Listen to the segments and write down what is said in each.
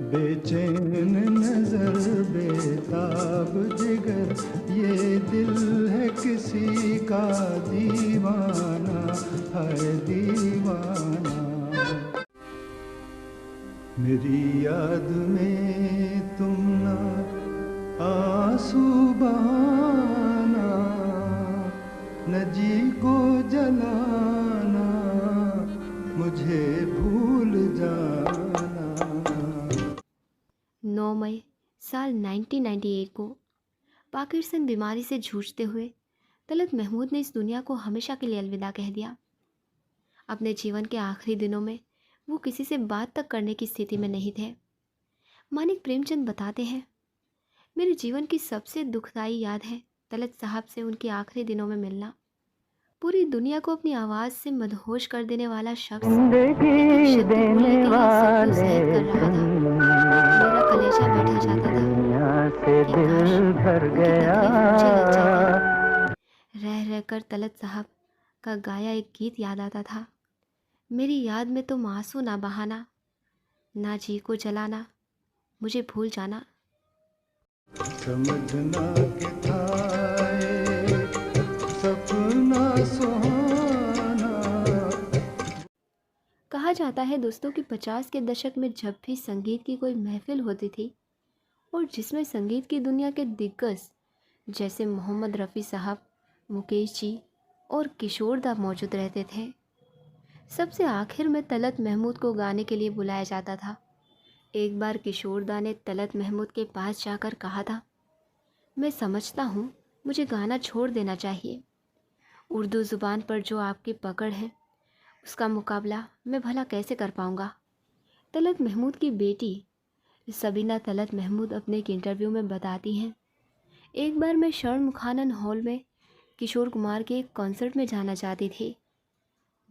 बेचैन नजर बेताब जिगर, ये दिल है किसी का दीवाना, है दीवाना। मेरी याद में तुम ना आंसू बहाना, न जी को जलाना, मुझे भूल जाना। 9 मई साल 1998 को पार्किंसन बीमारी से जूझते हुए तलत महमूद ने इस दुनिया को हमेशा के लिए अलविदा कह दिया। अपने जीवन के आखिरी दिनों में वो किसी से बात तक करने की स्थिति में नहीं थे। मानिक प्रेमचंद बताते हैं, मेरे जीवन की सबसे दुखदाई याद है तलत साहब से उनके आखिरी दिनों में मिलना। पूरी दुनिया को अपनी आवाज़ से मदहोश कर देने वाला शख्स एक एक जिंदगी शब्द बोलने देने के लिए सदियों वाले सहद कर रहा था। मेरा कलेजा बैठा जाता था दुनिया से कि काश दिल भर उनकी गया। तकलीफ मुझे लग जाती। रह रहकर तलत साहब का गाया एक गीत याद आता था, मेरी याद में तुम आंसू ना बहाना, ना जी को जलाना, मुझे भूल जाना। समझना कि था एक सपना सुहाना। कहा जाता है दोस्तों कि 50 के दशक में जब भी संगीत की कोई महफिल होती थी और जिसमें संगीत की दुनिया के दिग्गज जैसे मोहम्मद रफ़ी साहब, मुकेश जी और किशोर दा मौजूद रहते थे, सबसे आखिर में तलत महमूद को गाने के लिए बुलाया जाता था। एक बार किशोर दा ने तलत महमूद के पास जाकर कहा था, मैं समझता हूँ मुझे गाना छोड़ देना चाहिए। उर्दू ज़ुबान पर जो आपकी पकड़ है उसका मुकाबला मैं भला कैसे कर पाऊँगा। तलत महमूद की बेटी सबीना तलत महमूद अपने एक इंटरव्यू में बताती हैं, एक बार मैं षणमुखानन हॉल में किशोर कुमार के एक कॉन्सर्ट में जाना चाहती थी।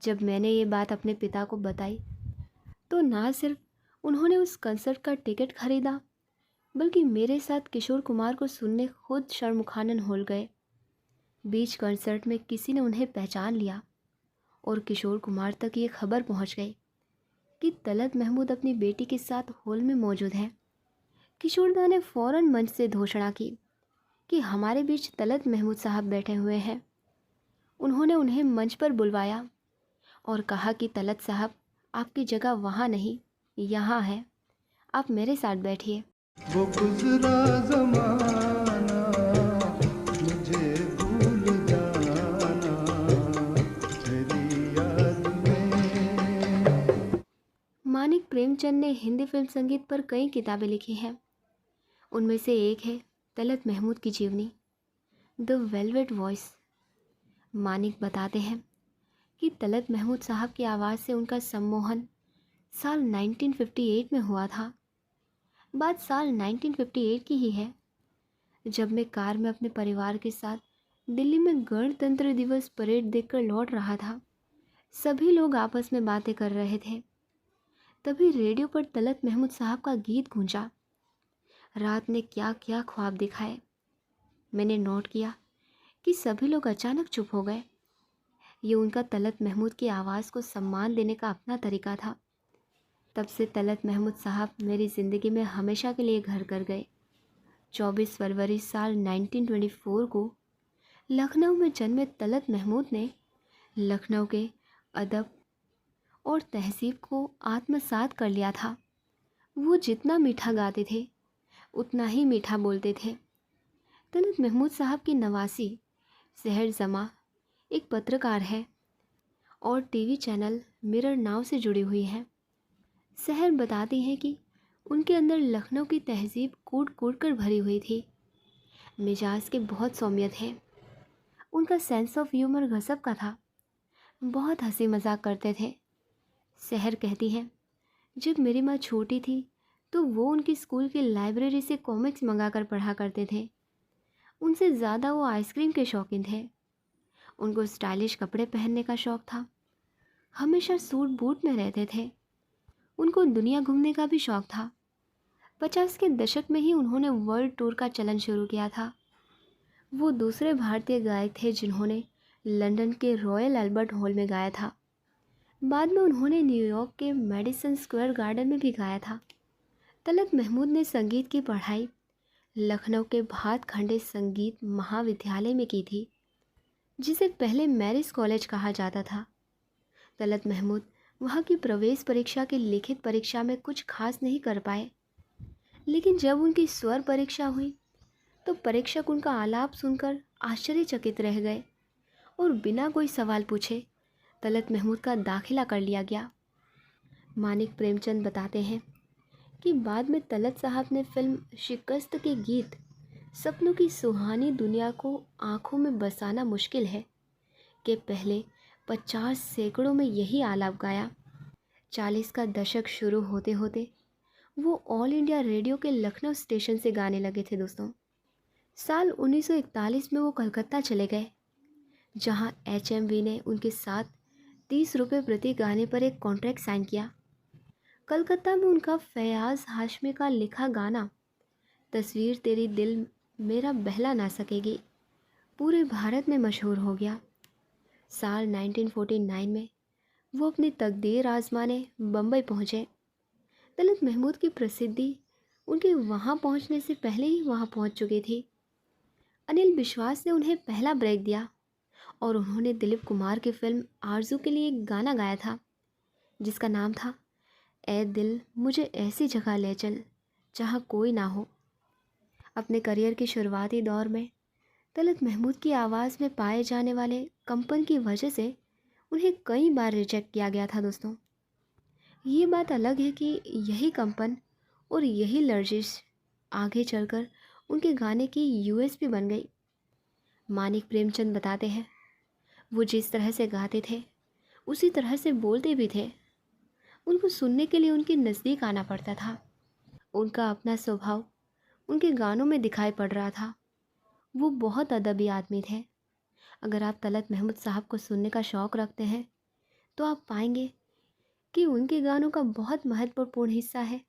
जब मैंने ये बात अपने पिता को बताई तो ना सिर्फ उन्होंने उस कॉन्सर्ट का टिकट खरीदा बल्कि मेरे साथ किशोर कुमार को सुनने खुद षणमुखानन हॉल गए। बीच कॉन्सर्ट में किसी ने उन्हें पहचान लिया और किशोर कुमार तक ये खबर पहुंच गई कि तलत महमूद अपनी बेटी के साथ हॉल में मौजूद हैं। किशोरदा ने फ़ौरन मंच से घोषणा की कि हमारे बीच तलत महमूद साहब बैठे हुए हैं। उन्होंने उन्हें मंच पर बुलवाया और कहा कि तलत साहब, आपकी जगह वहाँ नहीं यहाँ है, आप मेरे साथ बैठिए। वो गुजरा जमाना, मुझे भूल जाना, तेरी याद में। मानिक प्रेमचंद ने हिंदी फिल्म संगीत पर कई किताबें लिखी हैं। उनमें से एक है तलत महमूद की जीवनी, द वेलवेट वॉइस। मानिक बताते हैं कि तलत महमूद साहब की आवाज़ से उनका सम्मोहन साल 1958 में हुआ था। बात साल 1958 की ही है, जब मैं कार में अपने परिवार के साथ दिल्ली में गणतंत्र दिवस परेड देखकर लौट रहा था। सभी लोग आपस में बातें कर रहे थे। तभी रेडियो पर तलत महमूद साहब का गीत गूंजा, रात ने क्या क्या ख्वाब दिखाए। मैंने नोट किया कि सभी लोग अचानक चुप हो गए। ये उनका तलत महमूद की आवाज़ को सम्मान देने का अपना तरीका था। तब से तलत महमूद साहब मेरी ज़िंदगी में हमेशा के लिए घर कर गए। 24 फरवरी साल 1924 को लखनऊ में जन्मे तलत महमूद ने लखनऊ के अदब और तहज़ीब को आत्मसात कर लिया था। वो जितना मीठा गाते थे उतना ही मीठा बोलते थे। तलत महमूद साहब की नवासी सहर जमा एक पत्रकार है और टीवी चैनल मिरर नाव से जुड़ी हुई है। सहर बताती हैं कि उनके अंदर लखनऊ की तहज़ीब कूट कूट कर भरी हुई थी। मिजाज के बहुत सौम्य थे। उनका सेंस ऑफ ह्यूमर गजब का था। बहुत हंसी मजाक करते थे। सहर कहती हैं, जब मेरी माँ छोटी थी तो वो उनकी स्कूल की लाइब्रेरी से कॉमिक्स मंगा कर पढ़ा करते थे। उनसे ज़्यादा वो आइसक्रीम के शौकीन थे। उनको स्टाइलिश कपड़े पहनने का शौक़ था। हमेशा सूट बूट में रहते थे। उनको दुनिया घूमने का भी शौक़ था। 50 के दशक में ही उन्होंने वर्ल्ड टूर का चलन शुरू किया था। वो दूसरे भारतीय गायक थे जिन्होंने लंदन के रॉयल अल्बर्ट हॉल में गाया था। बाद में उन्होंने न्यूयॉर्क के मेडिसन स्क्वायर गार्डन में भी गाया था। तलत महमूद ने संगीत की पढ़ाई लखनऊ के भातखंडे संगीत महाविद्यालय में की थी, जिसे पहले मैरिज कॉलेज कहा जाता था। तलत महमूद वहाँ की प्रवेश परीक्षा की लिखित परीक्षा में कुछ खास नहीं कर पाए, लेकिन जब उनकी स्वर परीक्षा हुई तो परीक्षक उनका आलाप सुनकर आश्चर्यचकित रह गए और बिना कोई सवाल पूछे तलत महमूद का दाखिला कर लिया गया। मानिक प्रेमचंद बताते हैं कि बाद में तलत साहब ने फिल्म शिकस्त के गीत सपनों की सुहानी दुनिया को आंखों में बसाना मुश्किल है के पहले 50 सैकड़ों में यही आलाप गाया। 40 का दशक शुरू होते होते वो ऑल इंडिया रेडियो के लखनऊ स्टेशन से गाने लगे थे दोस्तों। साल 1941 में वो कलकत्ता चले गए, जहां HMV ने उनके साथ 30 रुपये प्रति गाने पर एक कॉन्ट्रैक्ट साइन किया। कलकत्ता में उनका फयाज हाशमी का लिखा गाना तस्वीर तेरी दिल मेरा बहला ना सकेगी पूरे भारत में मशहूर हो गया। साल 1949 में वो अपनी तकदीर आजमाने बम्बई पहुँचे। तलत महमूद की प्रसिद्धि उनके वहाँ पहुँचने से पहले ही वहाँ पहुँच चुकी थी। अनिल विश्वास ने उन्हें पहला ब्रेक दिया और उन्होंने दिलीप कुमार की फिल्म आरज़ू के लिए एक गाना गाया था, जिसका नाम था ए दिल मुझे ऐसी जगह ले चल जहाँ कोई ना हो। अपने करियर के शुरुआती दौर में तलत महमूद की आवाज़ में पाए जाने वाले कंपन की वजह से उन्हें कई बार रिजेक्ट किया गया था दोस्तों। ये बात अलग है कि यही कंपन और यही लर्जिश आगे चलकर उनके गाने की USP बन गई। मानिक प्रेमचंद बताते हैं, वो जिस तरह से गाते थे उसी तरह से बोलते भी थे। उनको सुनने के लिए उनके नज़दीक आना पड़ता था। उनका अपना स्वभाव उनके गानों में दिखाई पड़ रहा था। वो बहुत अदबी आदमी थे। अगर आप तलत महमूद साहब को सुनने का शौक़ रखते हैं तो आप पाएंगे कि उनके गानों का बहुत महत्वपूर्ण हिस्सा है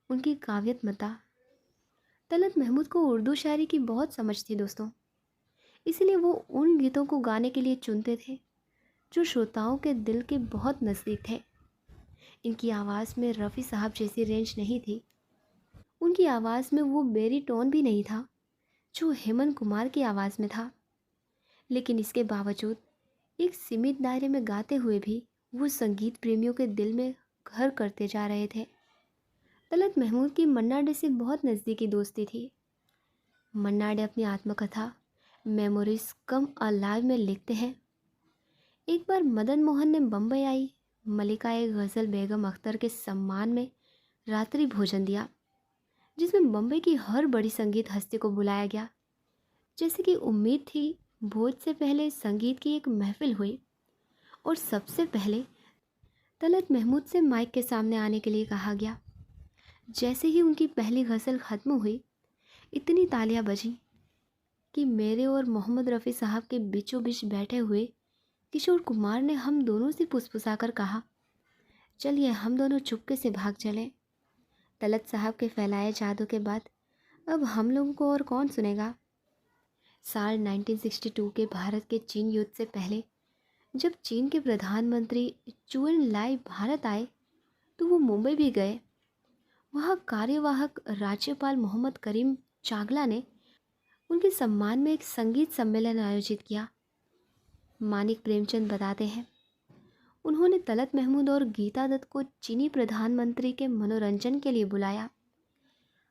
उनकी काव्यत्मता। तलत महमूद को उर्दू शायरी की बहुत समझ थी दोस्तों, इसलिए वो उन गीतों को गाने के लिए चुनते थे जो श्रोताओं के दिल के बहुत नज़दीक थे। इनकी आवाज़ में रफ़ी साहब जैसी रेंज नहीं थी। उनकी आवाज़ में वो बेरीटोन भी नहीं था जो हेमंत कुमार की आवाज़ में था, लेकिन इसके बावजूद एक सीमित दायरे में गाते हुए भी वो संगीत प्रेमियों के दिल में घर करते जा रहे थे। तलत महमूद की मन्ना डे से बहुत नज़दीकी दोस्ती थी। मन्ना डे अपनी आत्मकथा मेमोरीज कम अलाइव में लिखते हैं, एक बार मदन मोहन ने बम्बई आई मलिका ए गज़ल बेगम अख्तर के सम्मान में रात्रि भोजन दिया, जिसमें बम्बई की हर बड़ी संगीत हस्ती को बुलाया गया। जैसे कि उम्मीद थी, भोज से पहले संगीत की एक महफिल हुई और सबसे पहले तलत महमूद से माइक के सामने आने के लिए कहा गया। जैसे ही उनकी पहली गज़ल ख़त्म हुई, इतनी तालियां बजी कि मेरे और मोहम्मद रफ़ी साहब के बीचों बीच बैठे हुए किशोर कुमार ने हम दोनों से फुसफुसाकर कहा, चलिए हम दोनों चुपके से भाग चलें। तलत साहब के फैलाए जादू के बाद अब हम लोगों को और कौन सुनेगा। साल 1962 के भारत के चीन युद्ध से पहले जब चीन के प्रधानमंत्री चू एन लाई भारत आए तो वो मुंबई भी गए। वहाँ कार्यवाहक राज्यपाल मोहम्मद करीम चागला ने उनके सम्मान में एक संगीत सम्मेलन आयोजित किया। मानिक प्रेमचंद बताते हैं, उन्होंने तलत महमूद और गीता दत्त को चीनी प्रधानमंत्री के मनोरंजन के लिए बुलाया।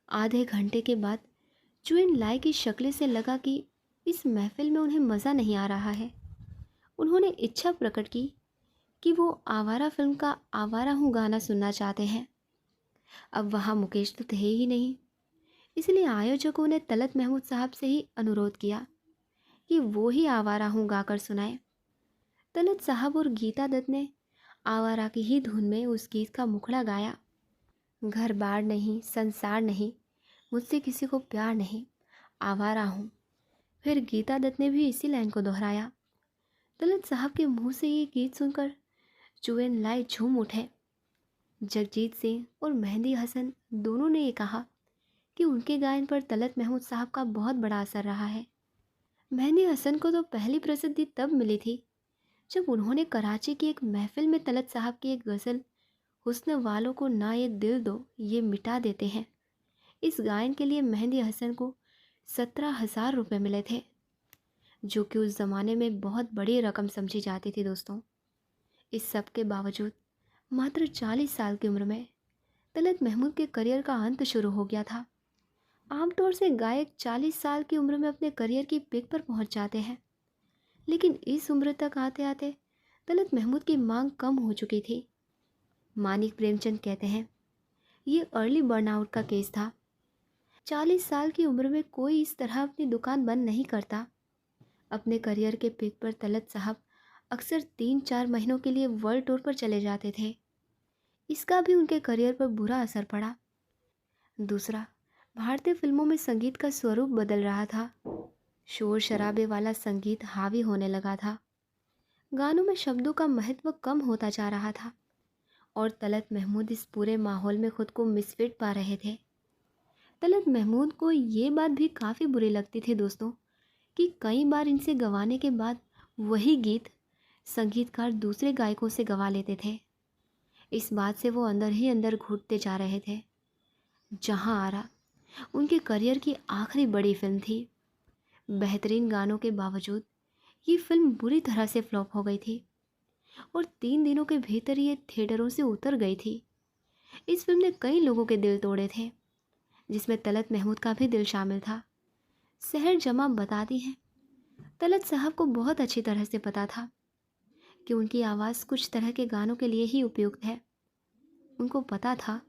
आधे घंटे के बाद चू एन लाई की शक्ल से लगा कि इस महफिल में उन्हें मज़ा नहीं आ रहा है। उन्होंने इच्छा प्रकट की कि वो आवारा फिल्म का आवारा हूँ गाना सुनना चाहते हैं। अब वहाँ मुकेश तो थे ही नहीं, इसलिए आयोजकों ने तलत महमूद साहब से ही अनुरोध किया कि वो ही आवारा हूँ गाकर सुनाए। तलत साहब और गीता दत्त ने आवारा की ही धुन में उस गीत का मुखड़ा गाया। घर बार नहीं, संसार नहीं, मुझसे किसी को प्यार नहीं, आवारा हूँ। फिर गीता दत्त ने भी इसी लाइन को दोहराया। तलत साहब के मुंह से ये गीत सुनकर चू एन लाई झूम उठे। जगजीत सिंह और मेहंदी हसन दोनों ने ये कहा कि उनके गायन पर तलत महमूद साहब का बहुत बड़ा असर रहा है। मेहंदी हसन को तो पहली प्रसिद्धि तब मिली थी जब उन्होंने कराची की एक महफिल में तलत साहब की एक गज़ल हुस्न वालों को ना ये दिल दो ये मिटा देते हैं। इस गायन के लिए मेहंदी हसन को 17,000 रुपये मिले थे, जो कि उस ज़माने में बहुत बड़ी रकम समझी जाती थी दोस्तों। इस सब के बावजूद मात्र 40 साल की उम्र में तलत महमूद के करियर का अंत शुरू हो गया था। आमतौर से गायक 40 साल की उम्र में अपने करियर की पीक पर पहुंच जाते हैं, लेकिन इस उम्र तक आते आते तलत महमूद की मांग कम हो चुकी थी। मानिक प्रेमचंद कहते हैं, ये अर्ली बर्नआउट का केस था। 40 साल की उम्र में कोई इस तरह अपनी दुकान बंद नहीं करता। अपने करियर के पीक पर तलत साहब अक्सर 3-4 महीनों के लिए वर्ल्ड टूर पर चले जाते थे। इसका भी उनके करियर पर बुरा असर पड़ा। दूसरा, भारतीय फिल्मों में संगीत का स्वरूप बदल रहा था। शोर शराबे वाला संगीत हावी होने लगा था। गानों में शब्दों का महत्व कम होता जा रहा था और तलत महमूद इस पूरे माहौल में खुद को मिसफिट पा रहे थे। तलत महमूद को ये बात भी काफ़ी बुरी लगती थी दोस्तों कि कई बार इनसे गवाने के बाद वही गीत संगीतकार दूसरे गायकों से गवा लेते थे। इस बात से वो अंदर ही अंदर घुटते जा रहे थे। जहां आरा उनके करियर की आखिरी बड़ी फिल्म थी। बेहतरीन गानों के बावजूद ये फिल्म बुरी तरह से फ्लॉप हो गई थी और 3 दिनों के भीतर ये थिएटरों से उतर गई थी। इस फिल्म ने कई लोगों के दिल तोड़े थे, जिसमें तलत महमूद का भी दिल शामिल था। सहर जमा बताती हैं, तलत साहब को बहुत अच्छी तरह से पता था कि उनकी आवाज़ कुछ तरह के गानों के लिए ही उपयुक्त है। उनको पता था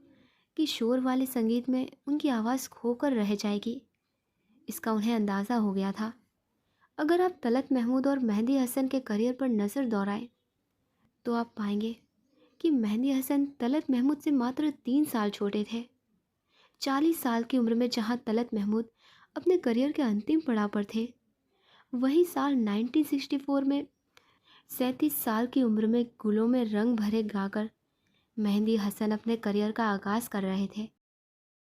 कि शोर वाले संगीत में उनकी आवाज़ खोकर रह जाएगी। इसका उन्हें अंदाज़ा हो गया था। अगर आप तलत महमूद और मेहंदी हसन के करियर पर नज़र दौड़ाएं तो आप पाएंगे कि मेहंदी हसन तलत महमूद से मात्र 3 साल छोटे थे। 40 साल की उम्र में जहां तलत महमूद अपने करियर के अंतिम पड़ाव पर थे, वहीं साल 1964 में 37 साल की उम्र में गुलों में रंग भरे गाकर मेहंदी हसन अपने करियर का आगाज़ कर रहे थे।